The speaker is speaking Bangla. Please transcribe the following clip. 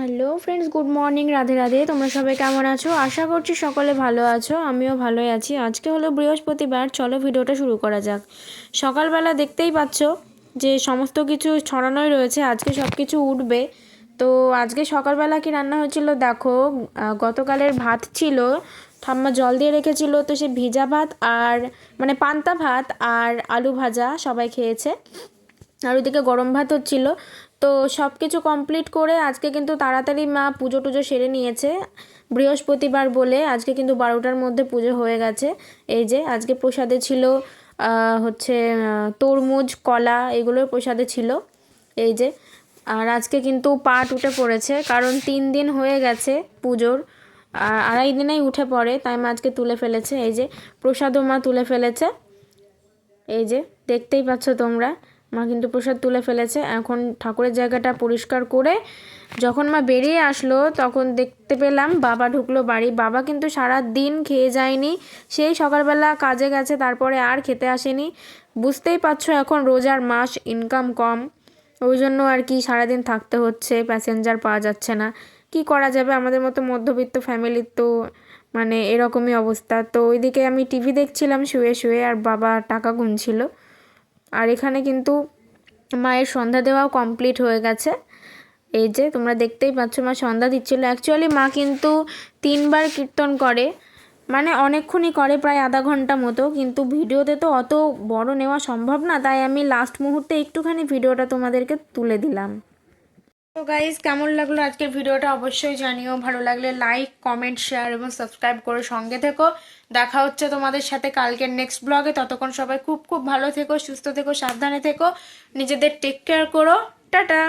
Hello friends, good morning, Radhe Radhe. তোমরা সবাই কেমন আছো? আশা করছি সকলে ভালো আছো, আমিও ভালোই আছি। আজকে হলো বৃহস্পতিবার, চলো ভিডিওটা শুরু করা যাক। সকালবেলা দেখতেই পাচ্ছ যে সমস্ত কিছু ছড়ানোই রয়েছে, আজকে সব কিছু উঠবে। তো আজকে সকালবেলা কি রান্না হয়েছিল দেখো। গতকালের ভাত ছিল, ঠাম্মা জল দিয়ে রেখেছিল, তো সে ভিজা ভাত আর মানে পান্তা ভাত আর আলু ভাজা সবাই খেয়েছে। আর ওইদিকে গরম ভাত হচ্ছিলো। তো সব কিছু কমপ্লিট করে আজকে কিন্তু তাড়াতাড়ি মা পুজো টুজো সেরে নিয়েছে। বৃহস্পতিবার বলে আজকে কিন্তু 12টার মধ্যে পুজো হয়ে গেছে। এই যে আজকে প্রসাদে ছিল হচ্ছে তরমুজ, কলা, এগুলোর প্রসাদে ছিল। এই যে আর আজকে কিন্তু পাট উঠে পড়েছে, কারণ 3 দিন হয়ে গেছে পুজোর, আর আড়াই দিনেই উঠে পড়ে, তাই মা আজকে তুলে ফেলেছে। এই যে প্রসাদও মা তুলে ফেলেছে, এই যে দেখতেই পাচ্ছ তোমরা। মা কিন্তু প্রসাদ তুলে ফেলেছে। এখন ঠাকুরের জায়গাটা পরিষ্কার করে যখন মা বেরিয়ে আসলো তখন দেখতে পেলাম বাবা ঢুকলো বাড়ি। বাবা কিন্তু সারা দিন খেয়ে যায়নি, সেই সকালবেলা কাজে গেছে, তারপরে আর খেতে আসেনি। বুঝতেই পারছো এখন রোজার মাস, ইনকাম কম, ওই জন্য আর কি সারাদিন থাকতে হচ্ছে, প্যাসেঞ্জার পাওয়া যাচ্ছে না। কি করা যাবে, আমাদের মতো মধ্যবিত্ত ফ্যামিলির তো মানে এরকমই অবস্থা। তো ওইদিকে আমি টিভি দেখছিলাম শুয়ে শুয়ে, আর বাবা টাকা গুনছিল। আর এখানে কিন্তু মায়ের সন্ধ্যা দেওয়াও কমপ্লিট হয়ে গেছে। এই যে তোমরা দেখতেই পাচ্ছ মা সন্ধ্যা দিচ্ছিলো। অ্যাকচুয়ালি মা কিন্তু 3বার কীর্তন করে, মানে অনেকক্ষণই করে, প্রায় আধা ঘন্টা মতো, কিন্তু ভিডিওতে তো অত বড় নেওয়া সম্ভব না, তাই আমি লাস্ট মুহূর্তে একটুখানি ভিডিওটা তোমাদেরকে তুলে দিলাম। তো গাইজ, কেমন লাগলো আজকের ভিডিওটা অবশ্যই জানিও। ভালো লাগলে লাইক, কমেন্ট, শেয়ার এবং সাবস্ক্রাইব করে সঙ্গে থেকো। দেখা হচ্ছে তোমাদের সাথে কালকের নেক্সট ব্লগে। ততক্ষণ সবাই খুব খুব ভালো থেকো, সুস্থ থেকো, সাবধানে থেকো, নিজেদের টেক কেয়ার করো। টাটা।